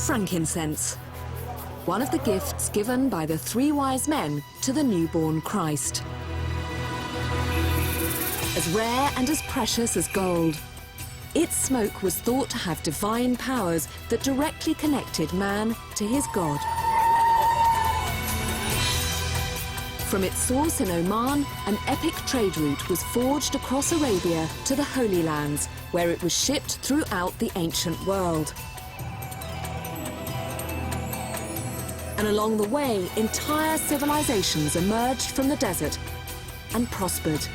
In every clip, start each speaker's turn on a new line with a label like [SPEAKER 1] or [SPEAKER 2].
[SPEAKER 1] frankincense, one of the gifts given by the three wise men to the newborn Christ. As rare and as precious as gold, its smoke was thought to have divine powers that directly connected man to his God. From its source in Oman, an epic trade route was forged across Arabia to the Holy Lands, where it was shipped throughout the ancient world. And along the way, entire civilizations emerged from the desert and prospered.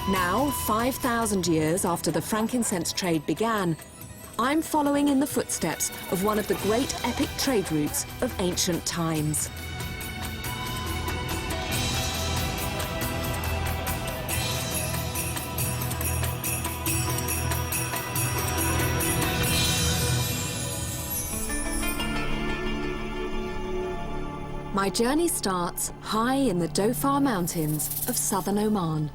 [SPEAKER 1] Now, 5,000 years after the frankincense trade began, I'm following in the footsteps of one of the great epic trade routes of ancient times. My journey starts high in the Dhofar Mountains of southern Oman.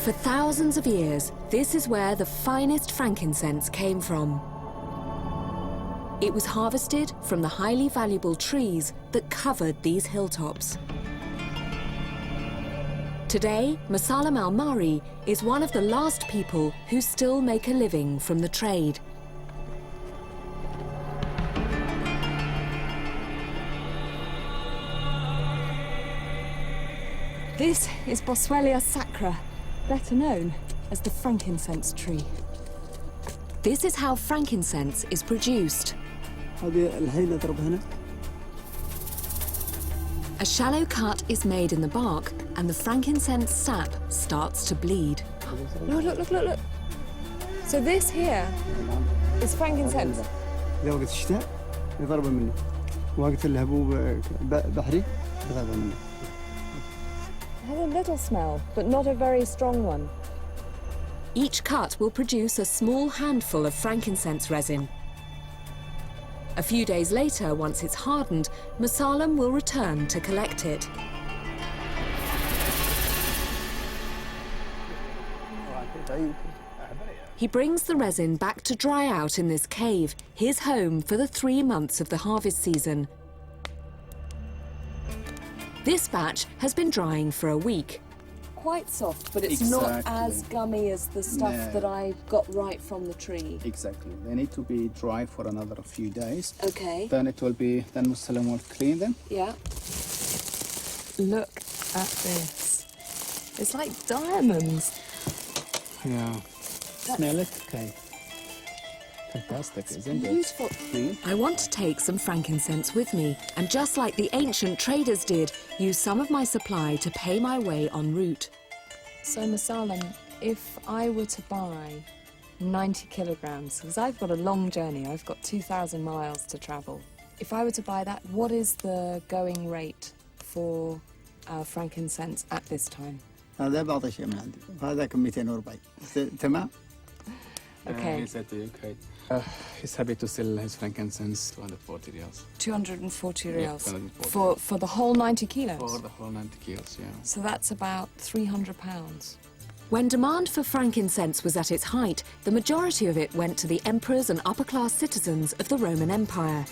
[SPEAKER 1] For thousands of years, this is where the finest frankincense came from. It was harvested from the highly valuable trees that covered these hilltops. Today, Musallam al-Mari is one of the last people who still make a living from the trade. This is Boswellia sacra, better known as the frankincense tree. This is how frankincense is produced. A shallow cut is made in the bark and the frankincense sap starts to bleed. Look, look, look, look, look. So this here is frankincense. It has a little smell, but not a very strong one. Each cut will produce a small handful of frankincense resin. A few days later, once it's hardened, Musallam will return to collect it. He brings the resin back to dry out in this cave, his home for the 3 months of the harvest season. This batch has been drying for a week. Quite soft, but it's not as gummy as the stuff that I got right from the tree.
[SPEAKER 2] Exactly. They need to be dry for another few days.
[SPEAKER 1] Okay.
[SPEAKER 2] Then it will be, then Musallam will clean them.
[SPEAKER 1] Yeah. Look at this. It's like diamonds.
[SPEAKER 2] Yeah. Smell it? Okay. Fantastic, isn't it?
[SPEAKER 1] Beautiful. I want to take some frankincense with me, and just like the ancient traders did, use some of my supply to pay my way en route. So, Musallam, if I were to buy 90 kilograms, because I've got a long journey, I've got 2,000 miles to travel. If I were to buy that, what is the going rate for frankincense at this time?
[SPEAKER 3] هذا بعض الشيء من عندي وهذاك 240 تمام.
[SPEAKER 1] Okay.
[SPEAKER 2] He said to you, okay. He's happy to sell his frankincense 240 riyals.
[SPEAKER 1] 240
[SPEAKER 2] Yeah,
[SPEAKER 1] riyals
[SPEAKER 2] 240.
[SPEAKER 1] for the whole 90 kilos?
[SPEAKER 2] For the whole 90 kilos, yeah.
[SPEAKER 1] So that's about £300. When demand for frankincense was at its height, the majority of it went to the emperors and upper-class citizens of the Roman Empire.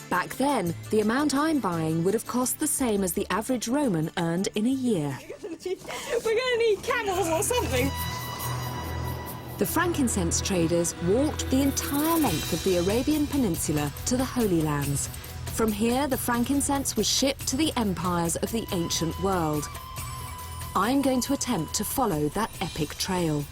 [SPEAKER 1] Back then, the amount I'm buying would have cost the same as the average Roman earned in a year. We're going to need camels or something. The frankincense traders walked the entire length of the Arabian Peninsula to the Holy Lands. From here, the frankincense was shipped to the empires of the ancient world. I'm going to attempt to follow that epic trail.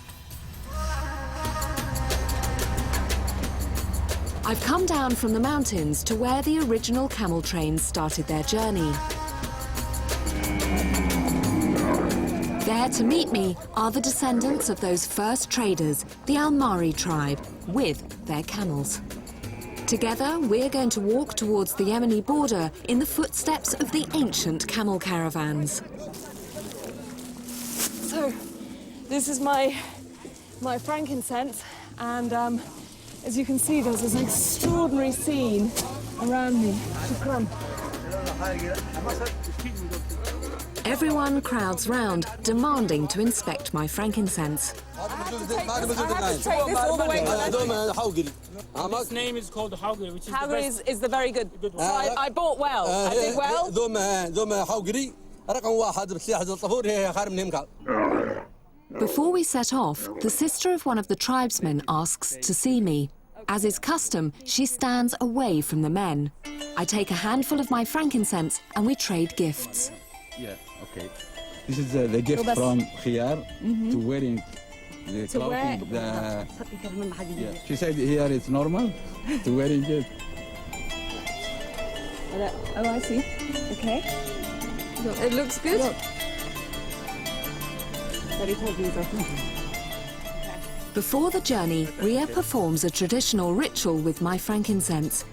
[SPEAKER 1] I've come down from the mountains to where the original camel trains started their journey. There to meet me are the descendants of those first traders, the Al-Mari tribe, with their camels. Together, we're going to walk towards the Yemeni border in the footsteps of the ancient camel caravans. So, this is my frankincense, and as you can see, there's this extraordinary scene around me. Shukran. Everyone crowds round, demanding to inspect my frankincense.
[SPEAKER 4] I have to take this all the way.
[SPEAKER 5] This name is called Haugri, which is
[SPEAKER 4] Haugri
[SPEAKER 5] the best.
[SPEAKER 4] is the very good. So I bought well. I did well.
[SPEAKER 1] Before we set off, the sister of one of the tribesmen asks to see me. As is custom, she stands away from the men. I take a handful of my frankincense and we trade gifts.
[SPEAKER 6] Yeah, okay. This is the gift from Khiyar to wearing the clothing. Yeah. She said here it's normal to wearing it.
[SPEAKER 4] Oh, I see. Okay. It looks good.
[SPEAKER 1] Before the journey, Ria performs a traditional ritual with my frankincense.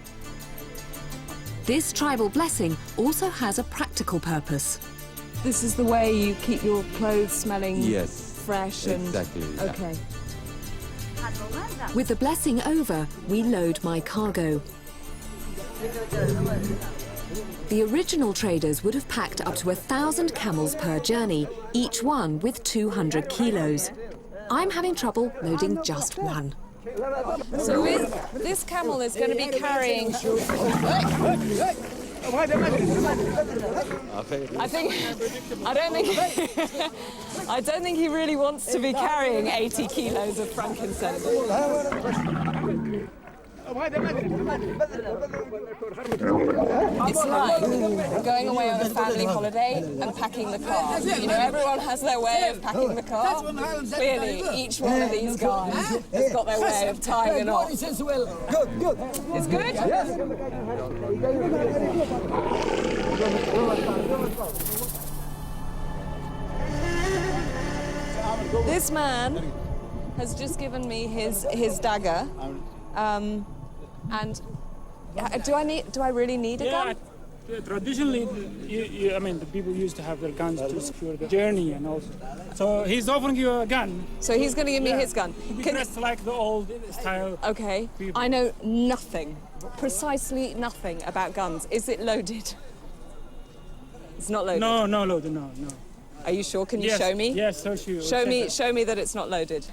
[SPEAKER 1] This tribal blessing also has a practical purpose.
[SPEAKER 4] This is the way you keep your clothes smelling fresh and...
[SPEAKER 6] Exactly.
[SPEAKER 4] Okay.
[SPEAKER 1] With the blessing over, we load my cargo. The original traders would have packed up to 1,000 camels per journey, each one with 200 kilos. I'm having trouble loading just one.
[SPEAKER 4] So this camel is going to be carrying... I don't think he really wants to be carrying 80 kilos of frankincense. It's like going away on a family holiday and packing the car. You know, everyone has their way of packing the car. Clearly, each one of these guys has got their way of tying a knot. Good. It's good? This man has just given me his dagger. And do I really need a gun?
[SPEAKER 5] Traditionally, I mean, the people used to have their guns to secure the journey and also. So he's offering you a gun.
[SPEAKER 4] So he's going to give me his gun.
[SPEAKER 5] Dressed like the old style.
[SPEAKER 4] Okay.
[SPEAKER 5] People.
[SPEAKER 4] I know nothing, precisely nothing about guns. Is it loaded? It's not loaded.
[SPEAKER 5] No, no loaded. No.
[SPEAKER 4] Are you sure? Can you show me?
[SPEAKER 5] Yes, so sure.
[SPEAKER 4] Show me that it's not loaded.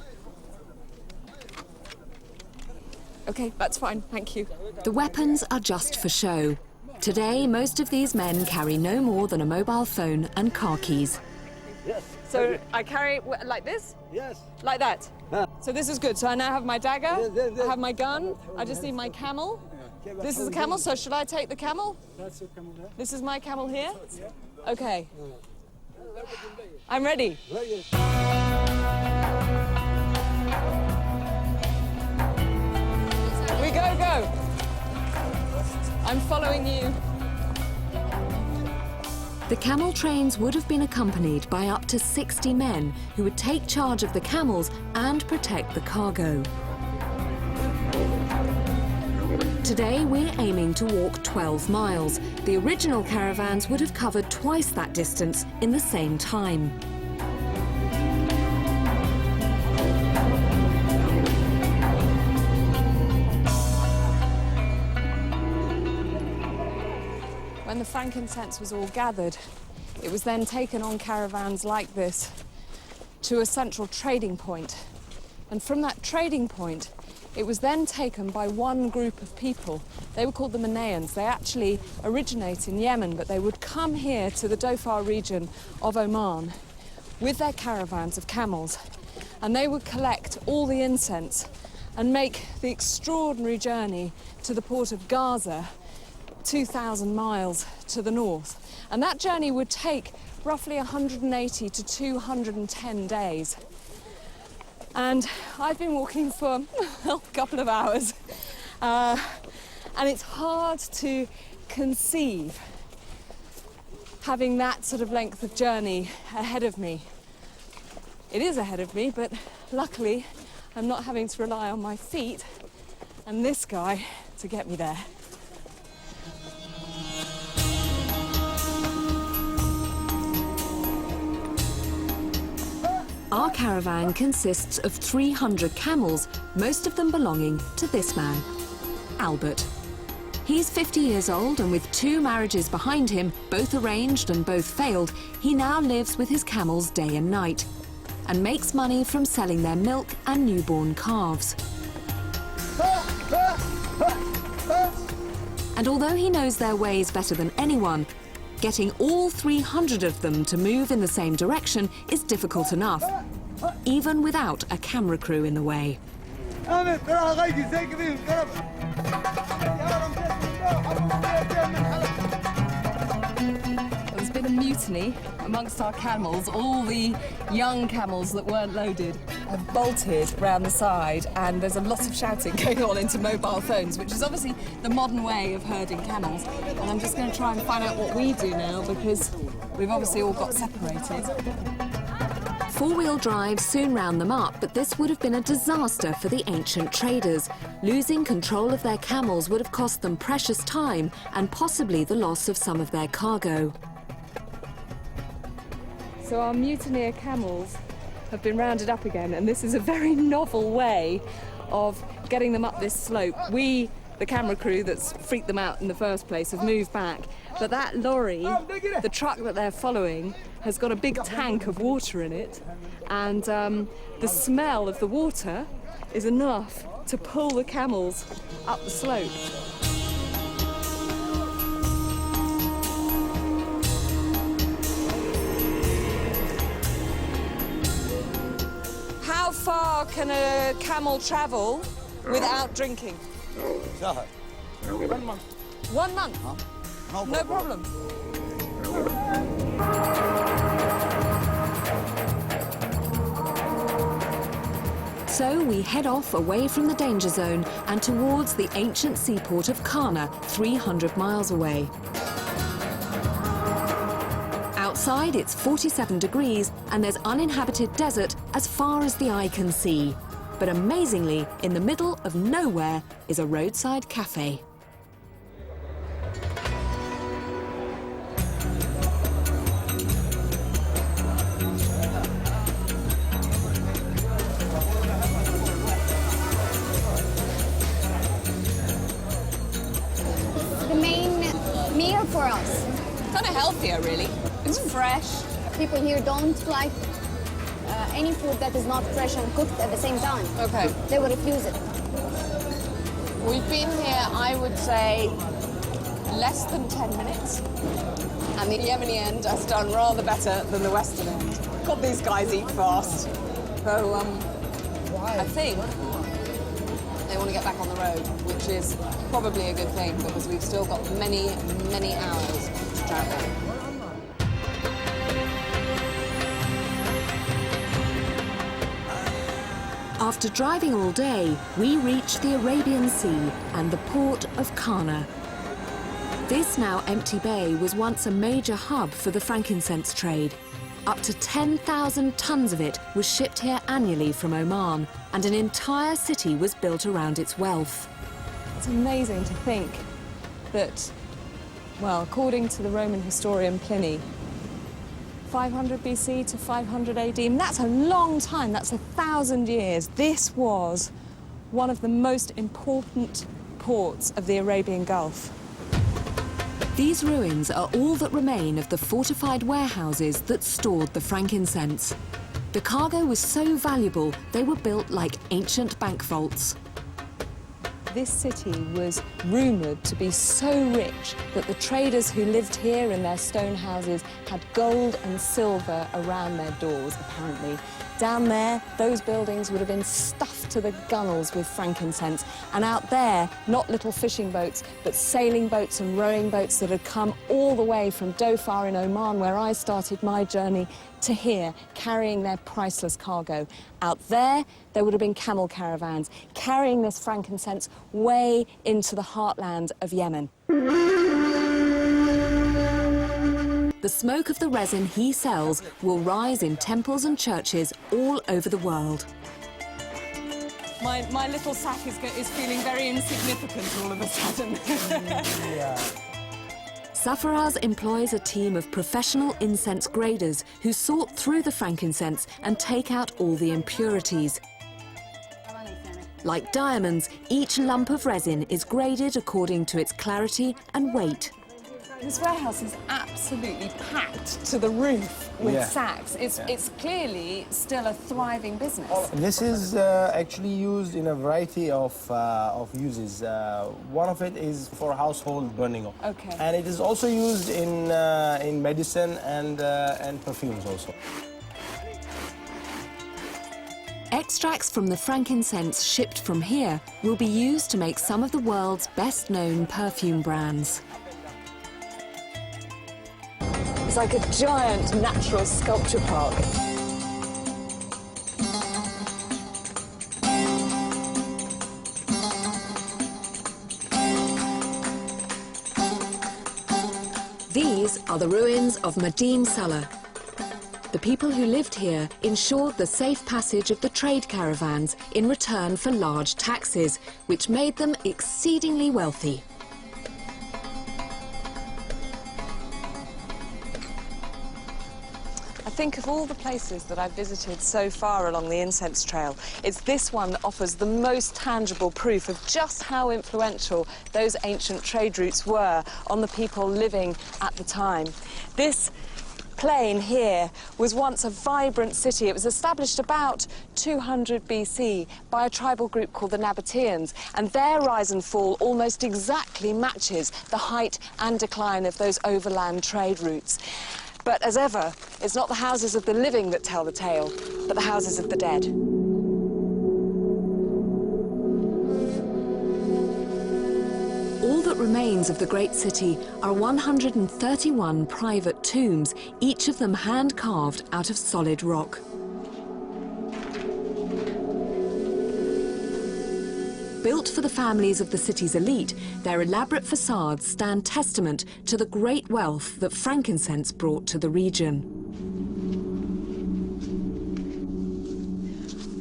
[SPEAKER 4] Okay, that's fine, thank you.
[SPEAKER 1] The weapons are just for show. Today, most of these men carry no more than a mobile phone and car keys.
[SPEAKER 4] So I carry it like this?
[SPEAKER 7] Yes.
[SPEAKER 4] Like that? So this is good. So I now have my dagger, I have my gun, I just need my camel. This is a camel, so should I take the camel?
[SPEAKER 5] That's your camel there.
[SPEAKER 4] This is my camel here? Okay. I'm ready. We go. I'm following you.
[SPEAKER 1] The camel trains would have been accompanied by up to 60 men who would take charge of the camels and protect the cargo. Today, we're aiming to walk 12 miles. The original caravans would have covered twice that distance in the same time.
[SPEAKER 4] When the frankincense was all gathered, it was then taken on caravans like this to a central trading point. And from that trading point, it was then taken by one group of people. They were called the Manaeans. They actually originate in Yemen, but they would come here to the Dhofar region of Oman with their caravans of camels. And they would collect all the incense and make the extraordinary journey to the port of Gaza, 2,000 miles to the north. And that journey would take roughly 180 to 210 days. And I've been walking for a couple of hours. And it's hard to conceive having that sort of length of journey ahead of me. It is ahead of me, but luckily I'm not having to rely on my feet and this guy to get me there.
[SPEAKER 1] Our caravan consists of 300 camels, most of them belonging to this man, Albert. He's 50 years old, and with 2 marriages behind him, both arranged and both failed, he now lives with his camels day and night and makes money from selling their milk and newborn calves. And although he knows their ways better than anyone, getting all 300 of them to move in the same direction is difficult enough, even without a camera crew in the way.
[SPEAKER 4] There's been a mutiny amongst our camels. All the young camels that weren't loaded have bolted round the side, and there's a lot of shouting going on into mobile phones, which is obviously the modern way of herding camels. And I'm just going to try and find out what we do now, because we've obviously all got separated.
[SPEAKER 1] 4-wheel drive soon round them up, but this would have been a disaster for the ancient traders. Losing control of their camels would have cost them precious time and possibly the loss of some of their cargo.
[SPEAKER 4] So our mutineer camels have been rounded up again, and this is a very novel way of getting them up this slope. We, the camera crew that's freaked them out in the first place, have moved back, but that lorry, the truck that they're following, has got a big tank of water in it, and the smell of the water is enough to pull the camels up the slope. How far can a camel travel without drinking?
[SPEAKER 5] 1 month.
[SPEAKER 4] 1 month? No problem.
[SPEAKER 1] So we head off away from the danger zone and towards the ancient seaport of Karna, 300 miles away. Outside, it's 47 degrees and there's uninhabited desert as far as the eye can see. But amazingly, in the middle of nowhere is a roadside cafe.
[SPEAKER 7] The main meal for us.
[SPEAKER 4] Kind of healthier, really. It's fresh.
[SPEAKER 7] People here don't like any food that is not fresh and cooked at the same time.
[SPEAKER 4] Okay.
[SPEAKER 7] They will refuse it.
[SPEAKER 4] We've been here, I would say, less than 10 minutes. And the Yemeni end has done rather better than the Western end. God, these guys eat fast. So, I think they want to get back on the road, which is probably a good thing, because we've still got many, many hours to travel.
[SPEAKER 1] After driving all day, we reach the Arabian Sea and the port of Karna. This now empty bay was once a major hub for the frankincense trade. Up to 10,000 tons of it was shipped here annually from Oman, and an entire city was built around its wealth.
[SPEAKER 4] It's amazing to think that, well, according to the Roman historian Pliny, 500 BC to 500 AD, and that's a long time, that's 1,000 years. This was one of the most important ports of the Arabian Gulf.
[SPEAKER 1] These ruins are all that remain of the fortified warehouses that stored the frankincense. The cargo was so valuable, they were built like ancient bank vaults.
[SPEAKER 4] This city was rumoured to be so rich that the traders who lived here in their stone houses had gold and silver around their doors, apparently. Down there, those buildings would have been stuffed to the gunnels with frankincense. And out there, not little fishing boats, but sailing boats and rowing boats that had come all the way from Dhofar in Oman, where I started my journey, to here, carrying their priceless cargo. Out there would have been camel caravans, carrying this frankincense way into the heartland of Yemen.
[SPEAKER 1] The smoke of the resin he sells will rise in temples and churches all over the world.
[SPEAKER 4] My little sack is feeling very insignificant all of a sudden.
[SPEAKER 1] Safaraz employs a team of professional incense graders who sort through the frankincense and take out all the impurities. Like diamonds, each lump of resin is graded according to its clarity and weight.
[SPEAKER 4] This warehouse is absolutely packed to the roof with sacks. It's clearly still a thriving business.
[SPEAKER 8] This is actually used in a variety of uses. One of it is for household burning.
[SPEAKER 4] Okay.
[SPEAKER 8] And it is also used in medicine and perfumes also.
[SPEAKER 1] Extracts from the frankincense shipped from here will be used to make some of the world's best-known perfume brands.
[SPEAKER 4] It's like a giant natural sculpture park.
[SPEAKER 1] These are the ruins of Madine Salah. The people who lived here ensured the safe passage of the trade caravans in return for large taxes, which made them exceedingly wealthy.
[SPEAKER 4] I think of all the places that I've visited so far along the incense trail, it's this one that offers the most tangible proof of just how influential those ancient trade routes were on the people living at the time. This plain here was once a vibrant city. It was established about 200 BC by a tribal group called the Nabateans, and their rise and fall almost exactly matches the height and decline of those overland trade routes. But as ever, it's not the houses of the living that tell the tale, but the houses of the dead.
[SPEAKER 1] All that remains of the great city are 131 private tombs, each of them hand-carved out of solid rock. Built for the families of the city's elite, their elaborate facades stand testament to the great wealth that frankincense brought to the region.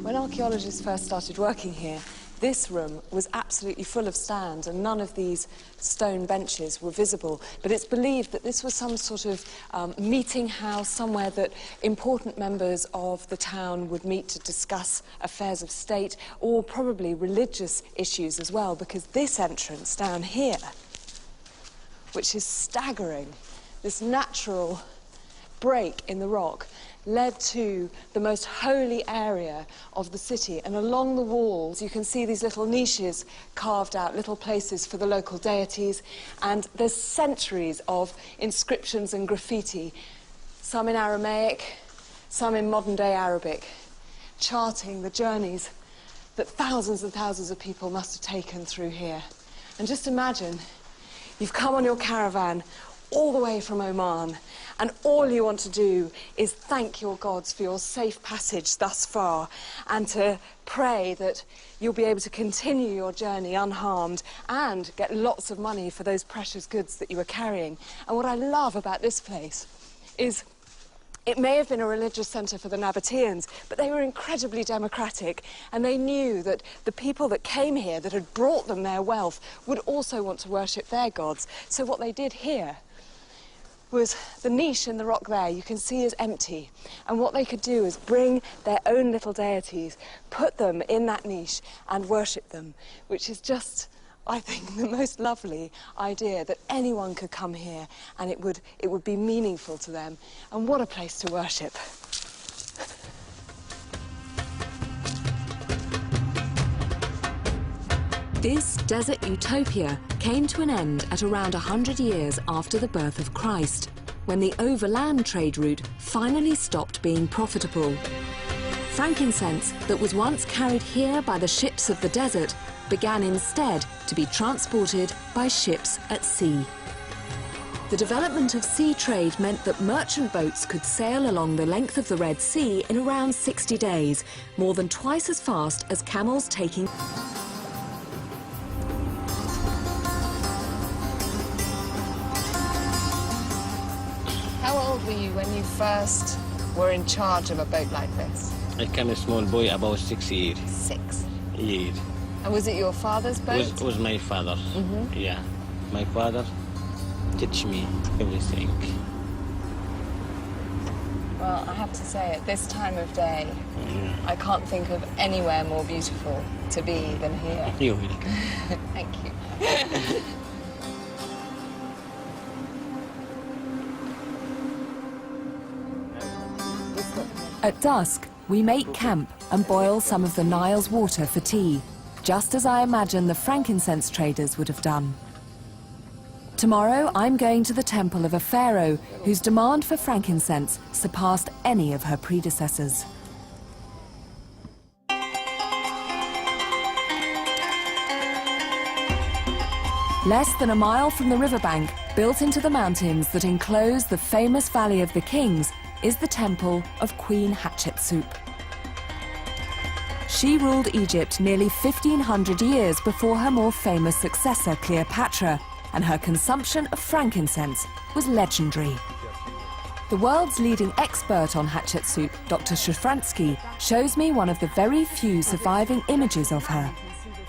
[SPEAKER 4] When archaeologists first started working here, this room was absolutely full of stands and none of these stone benches were visible. But it's believed that this was some sort of meeting house, somewhere that important members of the town would meet to discuss affairs of state or probably religious issues as well, because this entrance down here, which is staggering, this natural break in the rock, led to the most holy area of the city. And along the walls, you can see these little niches carved out, little places for the local deities. And there's centuries of inscriptions and graffiti, some in Aramaic, some in modern-day Arabic, charting the journeys that thousands and thousands of people must have taken through here. And just imagine, you've come on your caravan all the way from Oman, and all you want to do is thank your gods for your safe passage thus far, and to pray that you'll be able to continue your journey unharmed and get lots of money for those precious goods that you were carrying. And what I love about this place is it may have been a religious centre for the Nabateans, but they were incredibly democratic, and they knew that the people that came here, that had brought them their wealth, would also want to worship their gods. So what they did here was the niche in the rock there, you can see, is empty. And what they could do is bring their own little deities, put them in that niche and worship them, which is just, I think, the most lovely idea, that anyone could come here and it would be meaningful to them. And what a place to worship.
[SPEAKER 1] This desert utopia came to an end at around 100 years after the birth of Christ, when the overland trade route finally stopped being profitable. Frankincense that was once carried here by the ships of the desert began instead to be transported by ships at sea. The development of sea trade meant that merchant boats could sail along the length of the Red Sea in around 60 days, more than twice as fast as camels taking...
[SPEAKER 4] How old were you when you first were in charge of a boat like this?
[SPEAKER 9] I came a small boy, about 6 years.
[SPEAKER 4] 6
[SPEAKER 9] years.
[SPEAKER 4] And was it your father's boat?
[SPEAKER 9] It was my father. Yeah, my father teach me everything.
[SPEAKER 4] Well, I have to say, at this time of day, I can't think of anywhere more beautiful to be than here.
[SPEAKER 9] You're welcome.
[SPEAKER 4] Thank you.
[SPEAKER 1] At dusk, we make camp and boil some of the Nile's water for tea, just as I imagine the frankincense traders would have done. Tomorrow, I'm going to the temple of a pharaoh whose demand for frankincense surpassed any of her predecessors. Less than a mile from the riverbank, built into the mountains that enclose the famous Valley of the Kings, is the temple of Queen Hatshepsut. She ruled Egypt nearly 1,500 years before her more famous successor, Cleopatra, and her consumption of frankincense was legendary. The world's leading expert on Hatshepsut, Dr. Shafransky, shows me one of the very few surviving images of her.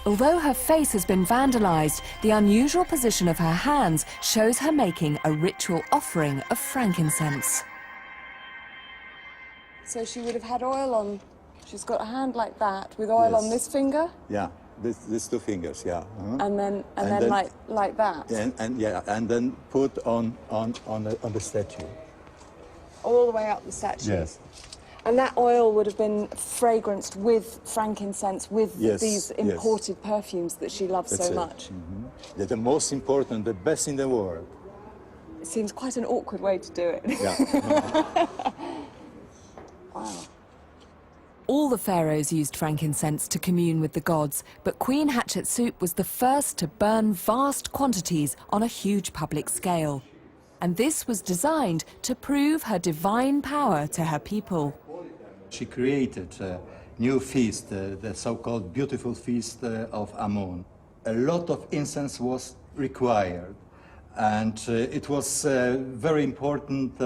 [SPEAKER 1] Although her face has been vandalized, the unusual position of her hands shows her making a ritual offering of frankincense.
[SPEAKER 4] So she would have had oil on. She's got a hand like that with oil on this finger.
[SPEAKER 6] Yeah, these two fingers, yeah.
[SPEAKER 4] And then like that.
[SPEAKER 6] And then put on the statue.
[SPEAKER 4] All the way up the statue.
[SPEAKER 6] Yes.
[SPEAKER 4] And that oil would have been fragranced with frankincense, with these imported perfumes that she loves so much.
[SPEAKER 6] They're the most important, the best in the world.
[SPEAKER 4] It seems quite an awkward way to do it.
[SPEAKER 6] Yeah.
[SPEAKER 4] Wow.
[SPEAKER 1] All the pharaohs used frankincense to commune with the gods, but Queen Hatshepsut was the first to burn vast quantities on a huge public scale. And this was designed to prove her divine power to her people.
[SPEAKER 6] She created a new feast, the so-called beautiful feast of Amun. A lot of incense was required, and it was a very important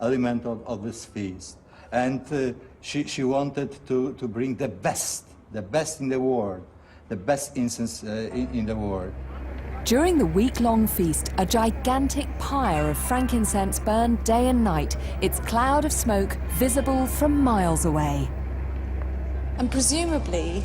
[SPEAKER 6] element of this feast. And she wanted to bring the best in the world, the best incense in the world.
[SPEAKER 1] During the week-long feast, a gigantic pyre of frankincense burned day and night, its cloud of smoke visible from miles away.
[SPEAKER 4] And presumably,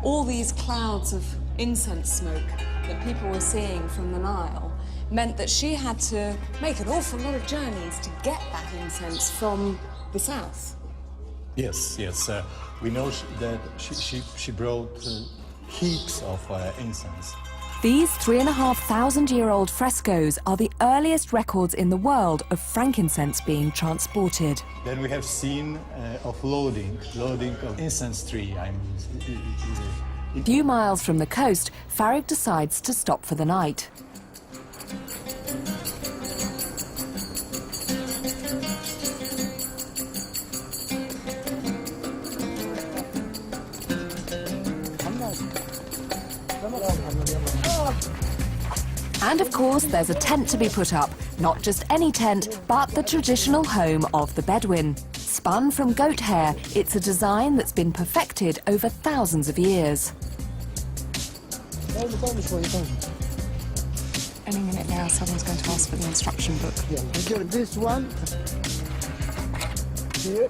[SPEAKER 4] all these clouds of incense smoke that people were seeing from the Nile meant that she had to make an awful lot of journeys to get that incense from the south.
[SPEAKER 6] Yes. We know that she brought heaps of incense.
[SPEAKER 1] These 3,500-year-old frescoes are the earliest records in the world of frankincense being transported.
[SPEAKER 6] Then we have seen of loading of incense tree.
[SPEAKER 1] A few miles from the coast, Farid decides to stop for the night. And of course, there's a tent to be put up. Not just any tent, but the traditional home of the Bedouin. Spun from goat hair, it's a design that's been perfected over thousands of years.
[SPEAKER 4] Any minute now, someone's going to ask for the instruction book.
[SPEAKER 3] Yeah, this one. Here.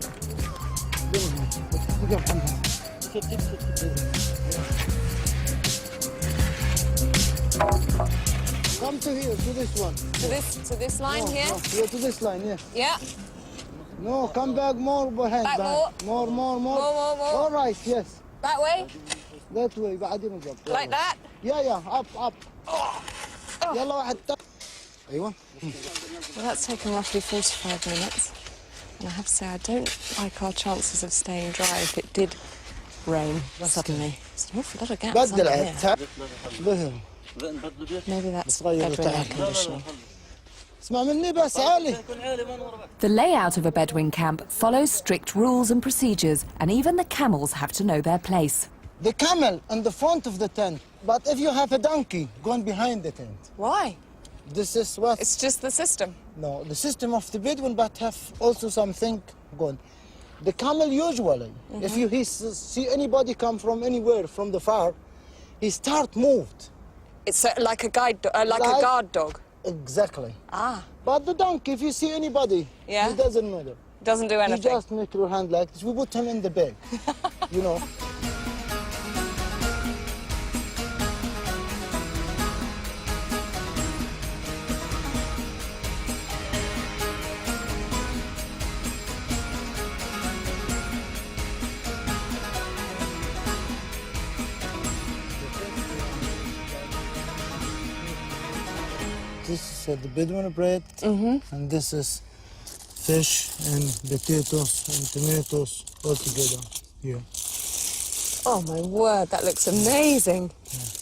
[SPEAKER 3] Come to here, to this one.
[SPEAKER 4] To this line here?
[SPEAKER 3] No, yeah, to this line, yeah.
[SPEAKER 4] Yeah.
[SPEAKER 3] No, come back more behind.
[SPEAKER 4] Back
[SPEAKER 3] more. More. All right, yes.
[SPEAKER 4] That way?
[SPEAKER 3] That way, بعدين نضرب.
[SPEAKER 4] Like that?
[SPEAKER 3] Yeah, up. يلا واحد. أيوة.
[SPEAKER 4] Well, that's taken roughly 45 minutes. And I have to say, I don't like our chances of staying dry if it did rain suddenly. There's an awful lot of gaps under here. Maybe that's Bedouin air conditioning.
[SPEAKER 1] The layout of a Bedouin camp follows strict rules and procedures, and even the camels have to know their place.
[SPEAKER 3] The camel in the front of the tent, but if you have a donkey going behind the tent.
[SPEAKER 4] Why?
[SPEAKER 3] This is what?
[SPEAKER 4] It's just the system.
[SPEAKER 3] No, the system of the Bedouin, but have also something going. The camel usually, if you see anybody come from anywhere, from the far, he start moved.
[SPEAKER 4] It's like a guide, a guard dog.
[SPEAKER 3] Exactly.
[SPEAKER 4] Ah.
[SPEAKER 3] But the donkey, if you see anybody, he doesn't matter.
[SPEAKER 4] Doesn't do
[SPEAKER 3] You
[SPEAKER 4] anything.
[SPEAKER 3] just make your hand like this. We put him in the bed, you know. This is the Bedouin bread, and this is fish and potatoes and tomatoes all together here.
[SPEAKER 4] Oh my word, that looks amazing.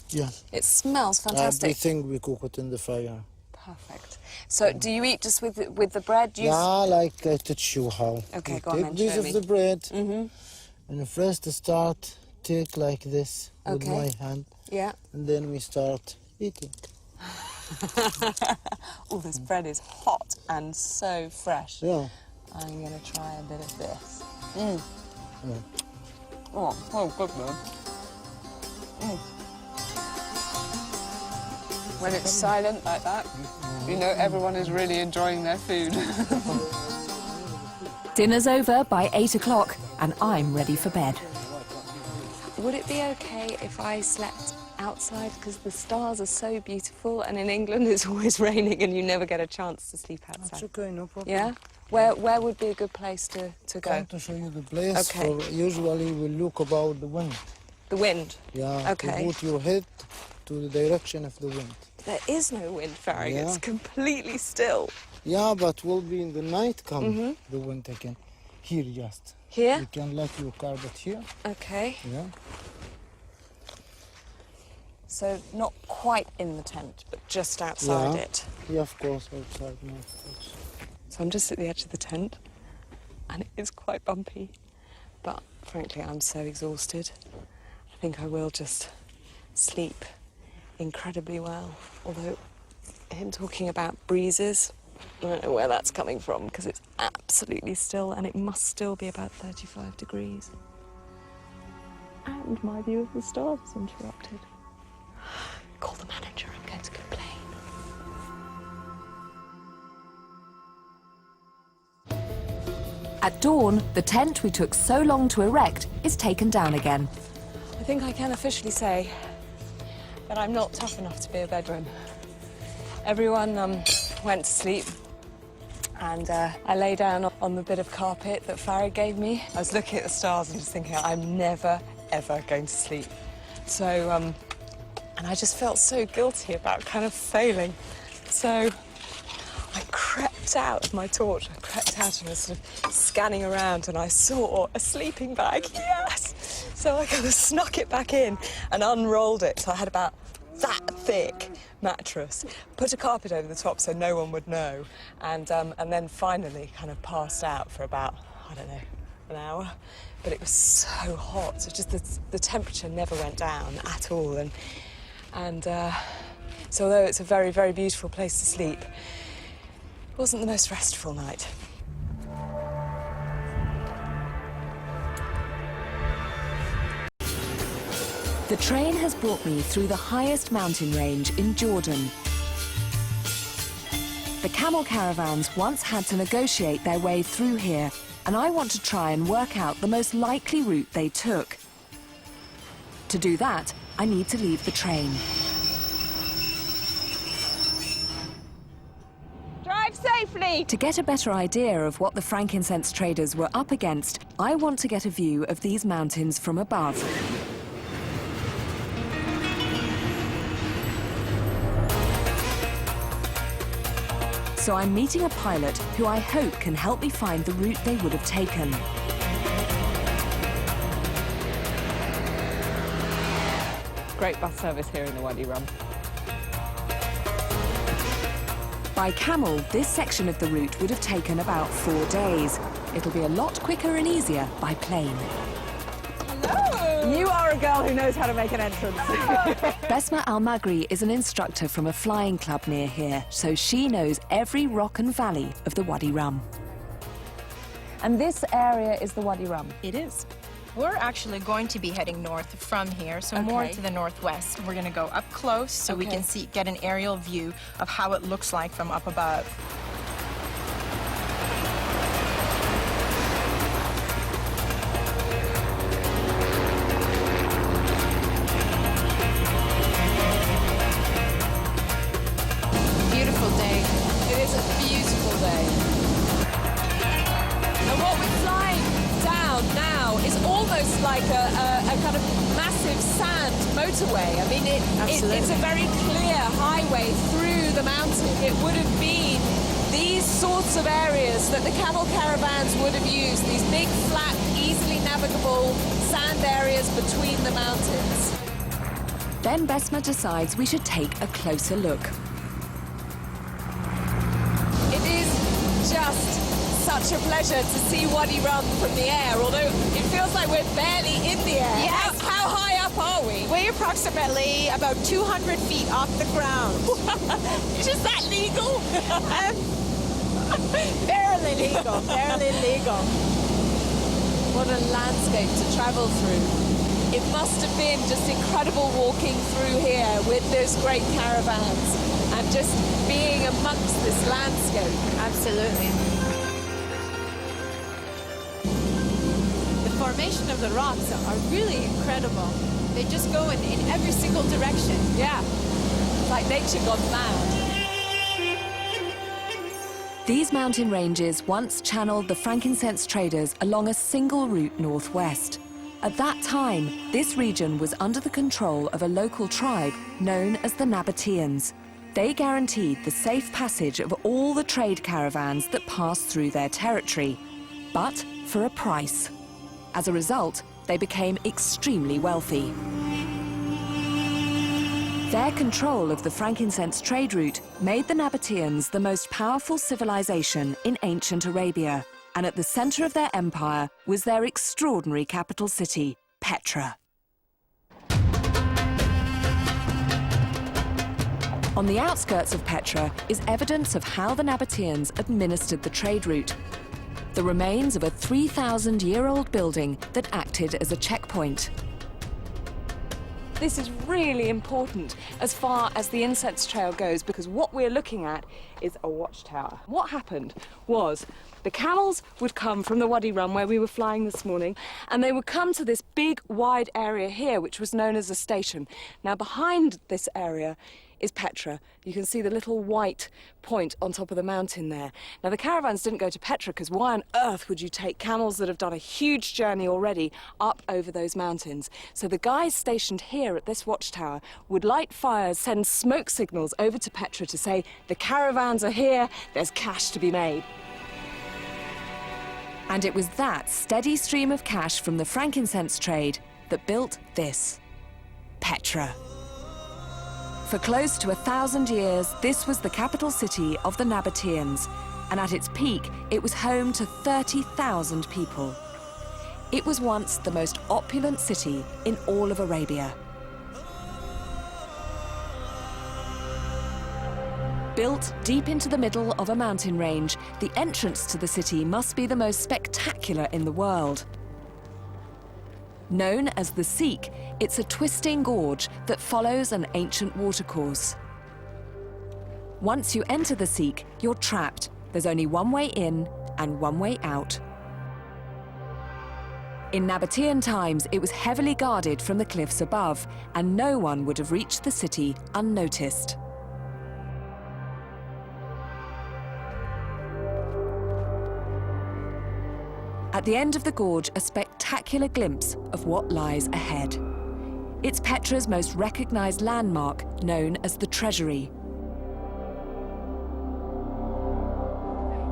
[SPEAKER 3] Yeah.
[SPEAKER 4] It smells fantastic.
[SPEAKER 3] Everything we cook it in the fire.
[SPEAKER 4] Perfect. So, do you eat just with the bread? Do you
[SPEAKER 3] Yeah, like I teach you how.
[SPEAKER 4] Okay,
[SPEAKER 3] You
[SPEAKER 4] go on
[SPEAKER 3] take
[SPEAKER 4] then,
[SPEAKER 3] piece
[SPEAKER 4] show
[SPEAKER 3] of
[SPEAKER 4] me.
[SPEAKER 3] the bread, and first start take like this with
[SPEAKER 4] Okay.
[SPEAKER 3] my hand,
[SPEAKER 4] Yeah.
[SPEAKER 3] and then we start eating.
[SPEAKER 4] Oh, this bread is hot and so fresh.
[SPEAKER 3] Yeah.
[SPEAKER 4] I'm going to try a bit of this.
[SPEAKER 3] Yeah.
[SPEAKER 4] Oh, good man. When it's silent like that, you know everyone is really enjoying their food.
[SPEAKER 1] Dinner's over by 8 o'clock and I'm ready for bed.
[SPEAKER 4] Would it be okay if I slept outside? Because the stars are so beautiful, and in England it's always raining and you never get a chance to sleep outside.
[SPEAKER 3] It's okay, no problem.
[SPEAKER 4] Yeah? Where would be a good place to go?
[SPEAKER 3] Come to show you the place.
[SPEAKER 4] Okay.
[SPEAKER 3] Usually we look about the wind.
[SPEAKER 4] The wind?
[SPEAKER 3] Yeah.
[SPEAKER 4] Okay.
[SPEAKER 3] To put your head to the direction of the wind.
[SPEAKER 4] There is no wind, Farag.
[SPEAKER 3] Yeah.
[SPEAKER 4] It's completely still.
[SPEAKER 3] Yeah, but will be in the night come the wind again. Here just.
[SPEAKER 4] Here?
[SPEAKER 3] You can let your carpet here.
[SPEAKER 4] Okay.
[SPEAKER 3] Yeah.
[SPEAKER 4] So not quite in the tent, but just outside
[SPEAKER 3] Yeah.
[SPEAKER 4] it.
[SPEAKER 3] Yeah, of course, outside. No, of course.
[SPEAKER 4] So I'm just at the edge of the tent, and it is quite bumpy. But frankly, I'm so exhausted. I think I will just sleep incredibly well. Although, him talking about breezes, I don't know where that's coming from, because it's absolutely still, and it must still be about 35 degrees. And my view of the stars is interrupted. Call the manager, I'm going to complain.
[SPEAKER 1] At dawn, the tent we took so long to erect is taken down again.
[SPEAKER 4] I think I can officially say that I'm not tough enough to be a Bedouin. Everyone went to sleep, and I lay down on the bit of carpet that Farag gave me. I was looking at the stars and just thinking, I'm never, ever going to sleep. So, and I just felt so guilty about kind of failing. So I crept out with my torch. I crept out and was sort of scanning around, and I saw a sleeping bag. Yes! So I kind of snuck it back in and unrolled it. So I had about that thick mattress, put a carpet over the top so no one would know, and then finally kind of passed out for about, I don't know, an hour. But it was so hot, so just the temperature never went down at all. And so although it's a very, very beautiful place to sleep, it wasn't the most restful night.
[SPEAKER 1] The train has brought me through the highest mountain range in Jordan. The camel caravans once had to negotiate their way through here, and I want to try and work out the most likely route they took. To do that, I need to leave the train.
[SPEAKER 4] Drive safely!
[SPEAKER 1] To get a better idea of what the frankincense traders were up against, I want to get a view of these mountains from above. So I'm meeting a pilot who I hope can help me find the route they would have taken.
[SPEAKER 4] Great bus service here in the Wadi Rum.
[SPEAKER 1] By camel, this section of the route would have taken about 4 days. It'll be a lot quicker and easier by plane.
[SPEAKER 4] Hello! You are a girl who knows how to make an entrance.
[SPEAKER 1] Besma Al-Magri is an instructor from a flying club near here, so she knows every rock and valley of the Wadi Rum.
[SPEAKER 4] And this area is the Wadi Rum?
[SPEAKER 10] It is. We're actually going to be heading north from here, so more
[SPEAKER 4] Okay.
[SPEAKER 10] to the northwest. We're going to go up close so we can get an aerial view of how it looks like from up above.
[SPEAKER 4] almost like a kind of massive sand motorway. I mean, it's a very clear highway through the mountain. It would have been these sorts of areas that the camel caravans would have used, these big, flat, easily navigable sand areas between the mountains.
[SPEAKER 1] Then Besma decides we should take a closer look.
[SPEAKER 4] It is just such a pleasure to see Wadi Rum from the air, although it feels like we're barely in the air.
[SPEAKER 10] Yes.
[SPEAKER 4] How high up are we?
[SPEAKER 10] We're approximately about 200 feet off the ground.
[SPEAKER 4] Is that legal?
[SPEAKER 10] Barely legal, barely legal.
[SPEAKER 4] What a landscape to travel through. It must have been just incredible walking through here with those great caravans and just being amongst this landscape.
[SPEAKER 10] Absolutely. The formation of the rocks are really incredible. They just go in every single direction.
[SPEAKER 4] Yeah, it's like nature gone mad.
[SPEAKER 1] These mountain ranges once channeled the frankincense traders along a single route northwest. At that time, this region was under the control of a local tribe known as the Nabateans. They guaranteed the safe passage of all the trade caravans that passed through their territory, but for a price. As a result, they became extremely wealthy. Their control of the frankincense trade route made the Nabateans the most powerful civilization in ancient Arabia, and at the center of their empire was their extraordinary capital city, Petra. On the outskirts of Petra is evidence of how the Nabateans administered the trade route. The remains of a 3,000-year-old building that acted as a checkpoint.
[SPEAKER 4] This is really important as far as the incense trail goes, because what we're looking at is a watchtower. What happened was the camels would come from the Wadi Rum where we were flying this morning, and they would come to this big wide area here which was known as a station. Now behind this area is Petra. You can see the little white point on top of the mountain there. Now the caravans didn't go to Petra because why on earth would you take camels that have done a huge journey already up over those mountains? So the guys stationed here at this watchtower would light fires, send smoke signals over to Petra to say the caravans are here, there's cash to be made.
[SPEAKER 1] And it was that steady stream of cash from the frankincense trade that built this, Petra. For close to 1,000 years, this was the capital city of the Nabateans, and at its peak, it was home to 30,000 people. It was once the most opulent city in all of Arabia. Built deep into the middle of a mountain range, the entrance to the city must be the most spectacular in the world. Known as the Siq, it's a twisting gorge that follows an ancient watercourse. Once you enter the Siq, you're trapped. There's only one way in and one way out. In Nabatean times, it was heavily guarded from the cliffs above, and no one would have reached the city unnoticed. At the end of the gorge, a spectacular glimpse of what lies ahead. It's Petra's most recognized landmark, known as the Treasury.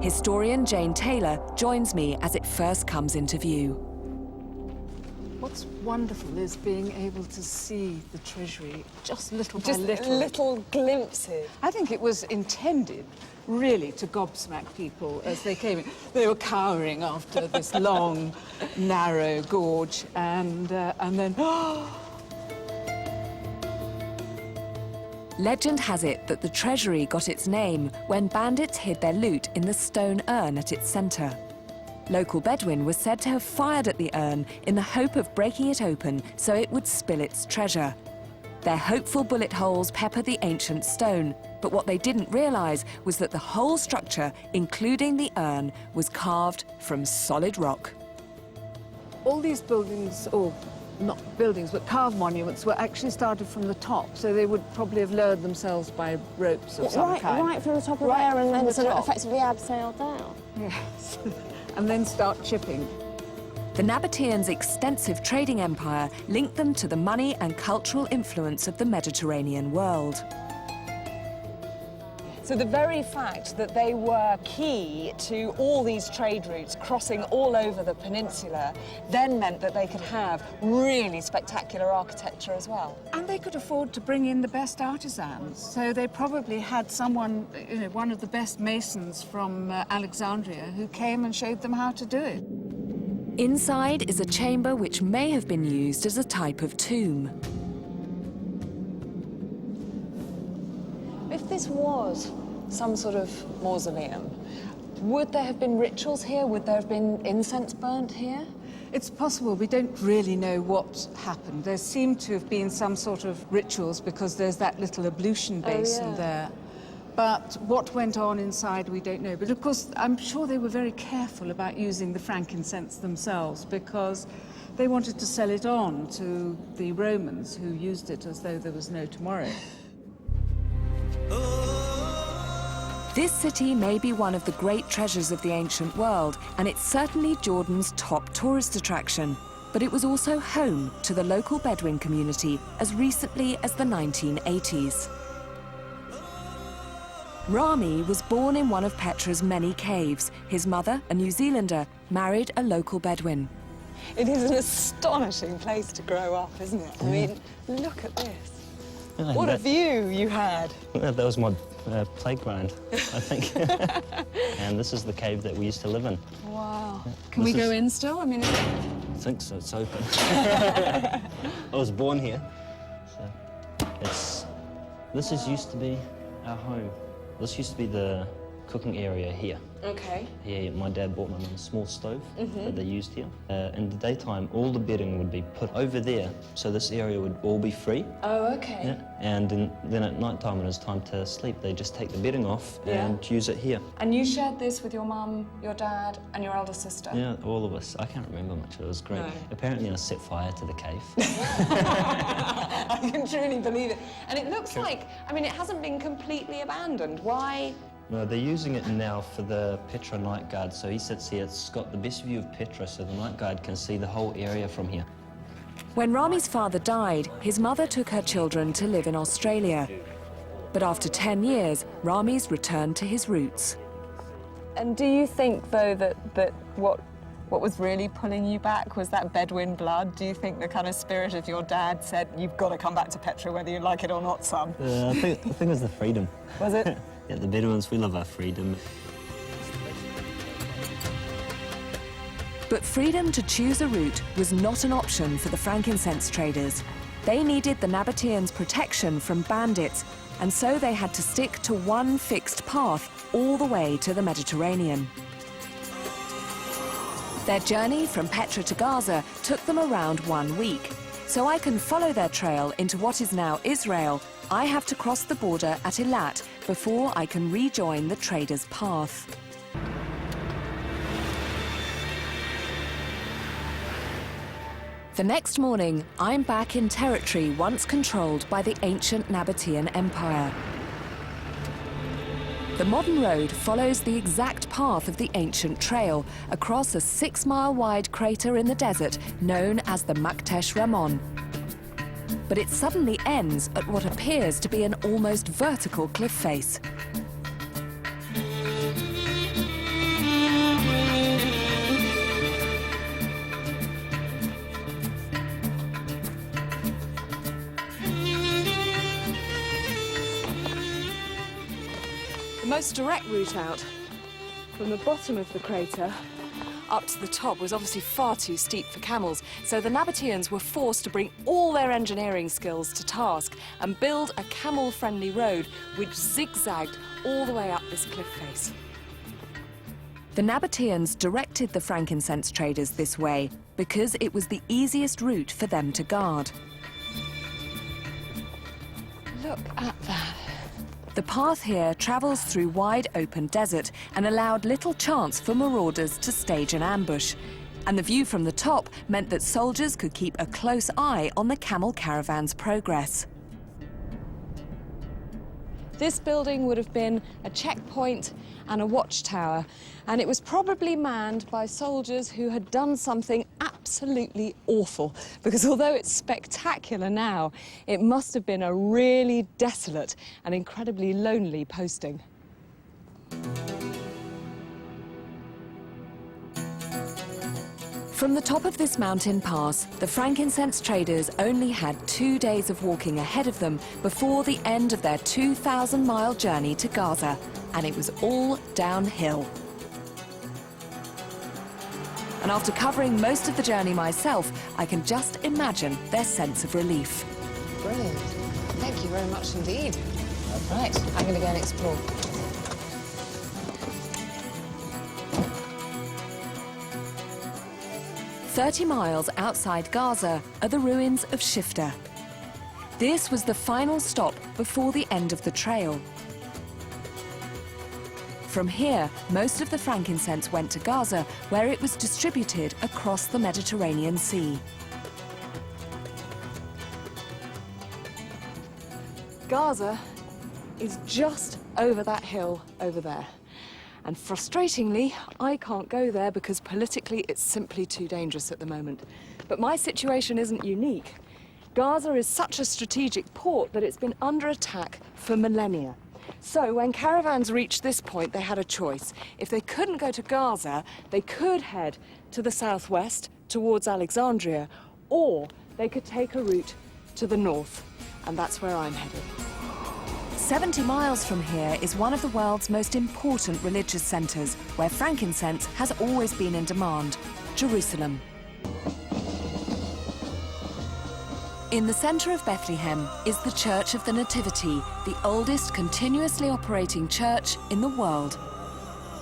[SPEAKER 1] Historian Jane Taylor joins me as it first comes into view.
[SPEAKER 11] What's wonderful is being able to see the Treasury just little by
[SPEAKER 4] Just
[SPEAKER 11] little.
[SPEAKER 4] little glimpses.
[SPEAKER 11] I think it was intended really to gobsmack people as they came in. They were cowering after this long, narrow gorge, and then,
[SPEAKER 1] Legend has it that the Treasury got its name when bandits hid their loot in the stone urn at its center. Local Bedouin was said to have fired at the urn in the hope of breaking it open so it would spill its treasure. Their hopeful bullet holes pepper the ancient stone, but what they didn't realize was that the whole structure, including the urn, was carved from solid rock.
[SPEAKER 11] all these buildings, or not buildings, but carved monuments, were actually started from the top, so they would probably have lowered themselves by ropes of some kind.
[SPEAKER 7] Right from the top of there, and then sort of effectively abseiled down.
[SPEAKER 11] Yes, and then start chipping.
[SPEAKER 1] The Nabateans' extensive trading empire linked them to the money and cultural influence of the Mediterranean world.
[SPEAKER 4] So the very fact that they were key to all these trade routes crossing all over the peninsula then meant that they could have really spectacular architecture as well.
[SPEAKER 11] And they could afford to bring in the best artisans. So they probably had someone, you know, one of the best masons from Alexandria who came and showed them how to do it.
[SPEAKER 1] Inside is a chamber which may have been used as a type of tomb.
[SPEAKER 4] If this was some sort of mausoleum, would there have been rituals here? Would there have been incense burnt here?
[SPEAKER 11] It's possible. We don't really know what happened. There seemed to have been some sort of rituals because there's that little ablution basin there. But what went on inside, we don't know. But of course, I'm sure they were very careful about using the frankincense themselves because they wanted to sell it on to the Romans who used it as though there was no tomorrow.
[SPEAKER 1] This city may be one of the great treasures of the ancient world, and it's certainly Jordan's top tourist attraction. But it was also home to the local Bedouin community as recently as the 1980s. Rami was born in one of Petra's many caves. His mother, a New Zealander, married a local Bedouin.
[SPEAKER 4] It is an astonishing place to grow up, isn't it? I mean, look at this. What a view you had.
[SPEAKER 12] That was my playground, I think. And this is the cave that we used to live in.
[SPEAKER 4] Wow. Can we go in still? I mean,
[SPEAKER 12] I think so, it's open. I was born here. So this used to be our home. This used to be the cooking area here.
[SPEAKER 4] Okay.
[SPEAKER 12] Yeah, my dad bought my mum a small stove that they used here. In the daytime, all the bedding would be put over there, so this area would all be free.
[SPEAKER 4] Oh, okay.
[SPEAKER 12] Yeah. And then at night time, when it's time to sleep, they just take the bedding off and use it here.
[SPEAKER 4] And you shared this with your mum, your dad, and your elder sister?
[SPEAKER 12] Yeah, all of us. I can't remember much. It was great.
[SPEAKER 4] No.
[SPEAKER 12] Apparently, I set fire to the cave.
[SPEAKER 4] I can truly believe it. And it looks like, I mean, it hasn't been completely abandoned. Why?
[SPEAKER 12] No, they're using it now for the Petra night guard. So he sits here, it's got the best view of Petra, so the night guard can see the whole area from here.
[SPEAKER 1] When Rami's father died, his mother took her children to live in Australia. But after 10 years, Rami's returned to his roots.
[SPEAKER 4] And do you think, though, that what was really pulling you back was that Bedouin blood? Do you think the kind of spirit of your dad said, you've got to come back to Petra whether you like it or not, son?
[SPEAKER 12] I think it was the freedom.
[SPEAKER 4] Was it?
[SPEAKER 12] Yeah, the Bedouins, we love our freedom.
[SPEAKER 1] But freedom to choose a route was not an option for the frankincense traders. They needed the Nabateans' protection from bandits, and so they had to stick to one fixed path all the way to the Mediterranean. Their journey from Petra to Gaza took them around 1 week. So I can follow their trail into what is now Israel, I have to cross the border at Eilat before I can rejoin the traders' path. The next morning, I'm back in territory once controlled by the ancient Nabatean Empire. The modern road follows the exact path of the ancient trail across a 6-mile-wide crater in the desert known as the Maktesh Ramon. But it suddenly ends at what appears to be an almost vertical cliff face.
[SPEAKER 4] The most direct route out from the bottom of the crater up to the top was obviously far too steep for camels, so the Nabateans were forced to bring all their engineering skills to task and build a camel-friendly road which zigzagged all the way up this cliff face.
[SPEAKER 1] The Nabateans directed the frankincense traders this way because it was the easiest route for them to guard.
[SPEAKER 4] Look at that.
[SPEAKER 1] The path here travels through wide open desert and allowed little chance for marauders to stage an ambush. And the view from the top meant that soldiers could keep a close eye on the camel caravan's progress.
[SPEAKER 4] This building would have been a checkpoint and a watchtower, and it was probably manned by soldiers who had done something absolutely awful, because although it's spectacular now, it must have been a really desolate and incredibly lonely posting.
[SPEAKER 1] From the top of this mountain pass, the frankincense traders only had 2 days of walking ahead of them before the end of their 2,000-mile journey to Gaza, and it was all downhill. And after covering most of the journey myself, I can just imagine their sense of relief.
[SPEAKER 4] Brilliant. Thank you very much indeed. Right, I'm going to go and explore.
[SPEAKER 1] "30 miles outside Gaza are the ruins of Shifta. This was the final stop before the end of the trail. From here, most of the frankincense went to Gaza, where it was distributed across the Mediterranean Sea.
[SPEAKER 4] Gaza is just over that hill over there. And frustratingly, I can't go there because politically it's simply too dangerous at the moment. But my situation isn't unique. Gaza is such a strategic port that it's been under attack for millennia. So when caravans reached this point, they had a choice. If they couldn't go to Gaza, they could head to the southwest towards Alexandria, or they could take a route to the north. And that's where I'm headed.
[SPEAKER 1] 70 miles from here is one of the world's most important religious centres, where frankincense has always been in demand: Jerusalem. In the centre of Bethlehem is the Church of the Nativity, the oldest continuously operating church in the world.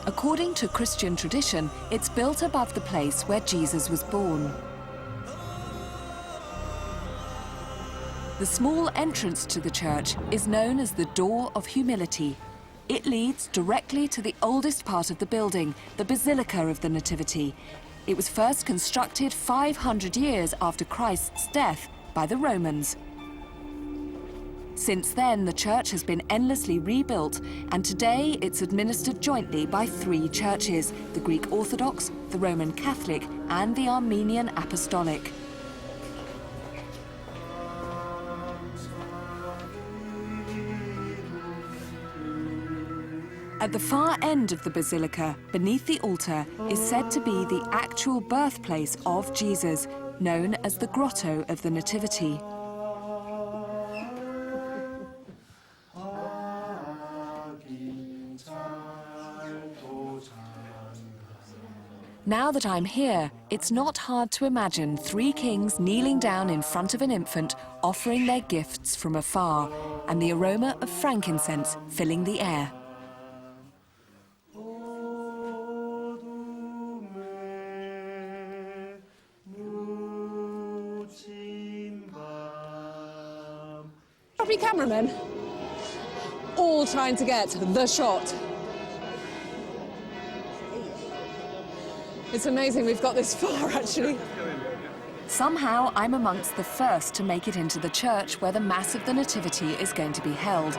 [SPEAKER 1] According to Christian tradition, it's built above the place where Jesus was born. The small entrance to the church is known as the Door of Humility. It leads directly to the oldest part of the building, the Basilica of the Nativity. It was first constructed 500 years after Christ's death by the Romans. Since then, the church has been endlessly rebuilt, and today it's administered jointly by 3 churches: the Greek Orthodox, the Roman Catholic, and the Armenian Apostolic. At the far end of the basilica, beneath the altar, is said to be the actual birthplace of Jesus, known as the Grotto of the Nativity. Now that I'm here, it's not hard to imagine 3 kings kneeling down in front of an infant, offering their gifts from afar, and the aroma of frankincense filling the air.
[SPEAKER 4] Every cameraman, all trying to get the shot. It's amazing we've got this far, actually.
[SPEAKER 1] Somehow, I'm amongst the first to make it into the church where the Mass of the Nativity is going to be held.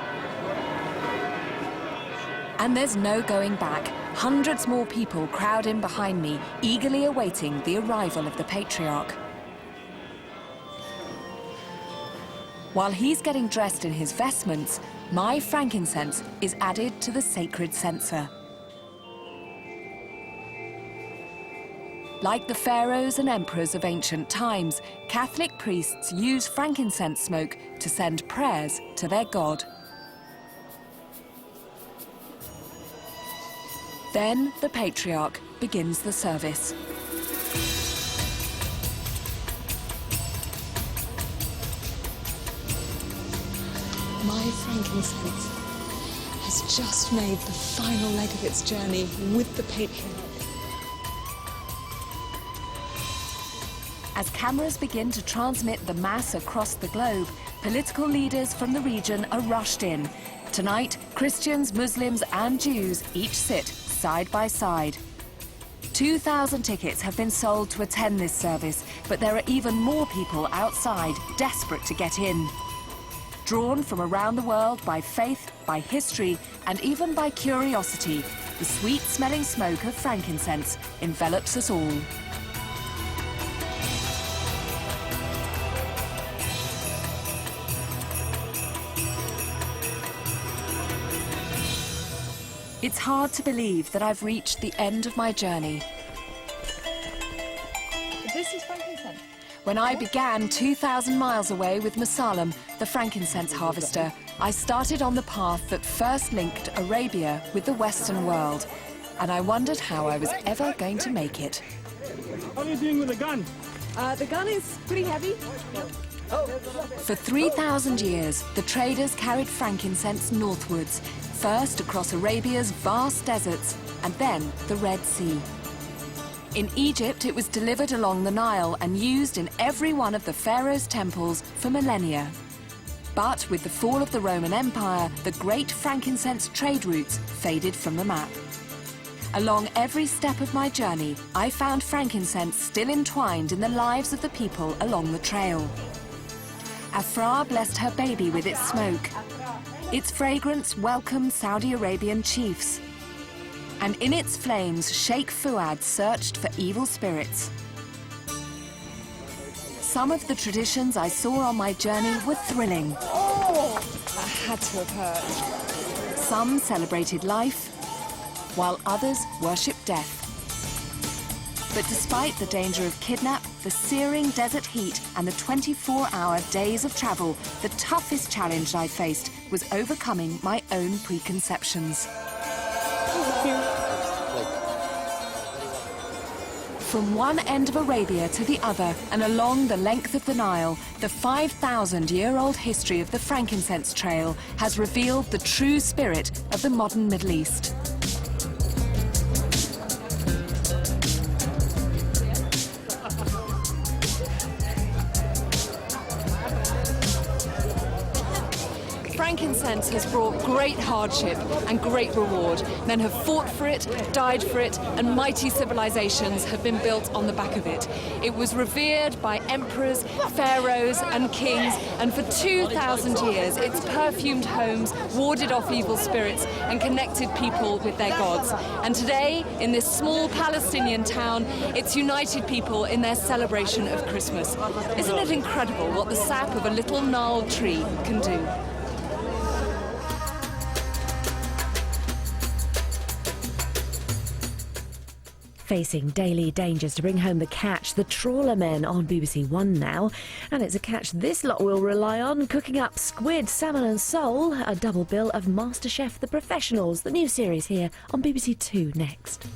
[SPEAKER 1] And there's no going back. Hundreds more people crowd in behind me, eagerly awaiting the arrival of the Patriarch. While he's getting dressed in his vestments, my frankincense is added to the sacred censer. Like the pharaohs and emperors of ancient times, Catholic priests use frankincense smoke to send prayers to their God. Then the Patriarch begins the service.
[SPEAKER 4] My frankincense has just made the final leg of its journey with the Patriarch.
[SPEAKER 1] As cameras begin to transmit the Mass across the globe, political leaders from the region are rushed in. Tonight, Christians, Muslims and Jews each sit side by side. 2,000 tickets have been sold to attend this service, but there are even more people outside, desperate to get in. Drawn from around the world by faith, by history, and even by curiosity, the sweet-smelling smoke of frankincense envelops us all. It's hard to believe that I've reached the end of my journey.
[SPEAKER 4] This is frankincense.
[SPEAKER 1] When I began 2,000 miles away with Musalem, the frankincense harvester, I started on the path that first linked Arabia with the Western world. And I wondered how I was ever going to make it.
[SPEAKER 5] How are you doing with the gun?
[SPEAKER 4] The gun is pretty heavy.
[SPEAKER 1] For 3,000 years, the traders carried frankincense northwards, first across Arabia's vast deserts, and then the Red Sea. In Egypt, it was delivered along the Nile and used in every one of the pharaoh's temples for millennia. But with the fall of the Roman Empire, the great frankincense trade routes faded from the map. Along every step of my journey, I found frankincense still entwined in the lives of the people along the trail. Afra blessed her baby with its smoke. Its fragrance welcomed Saudi Arabian chiefs. And in its flames, Sheikh Fuad searched for evil spirits. Some of the traditions I saw on my journey were thrilling.
[SPEAKER 4] Oh, that had to have hurt.
[SPEAKER 1] Some celebrated life, while others worshipped death. But despite the danger of kidnap, the searing desert heat and the 24-hour days of travel, the toughest challenge I faced was overcoming my own preconceptions. From one end of Arabia to the other and along the length of the Nile, the 5,000-year-old history of the frankincense trail has revealed the true spirit of the modern Middle East. Frankincense has brought great hardship and great reward. Men have fought for it, died for it, and mighty civilizations have been built on the back of it. It was revered by emperors, pharaohs, and kings, and for 2,000 years its perfumed homes warded off evil spirits and connected people with their gods. And today, in this small Palestinian town, it's united people in their celebration of Christmas. Isn't it incredible what the sap of a little gnarled tree can do?
[SPEAKER 13] Facing daily dangers to bring home the catch, the Trawlermen on BBC One now. And it's a catch this lot will rely on, cooking up squid, salmon and sole, a double bill of MasterChef The Professionals, the new series here on BBC Two next.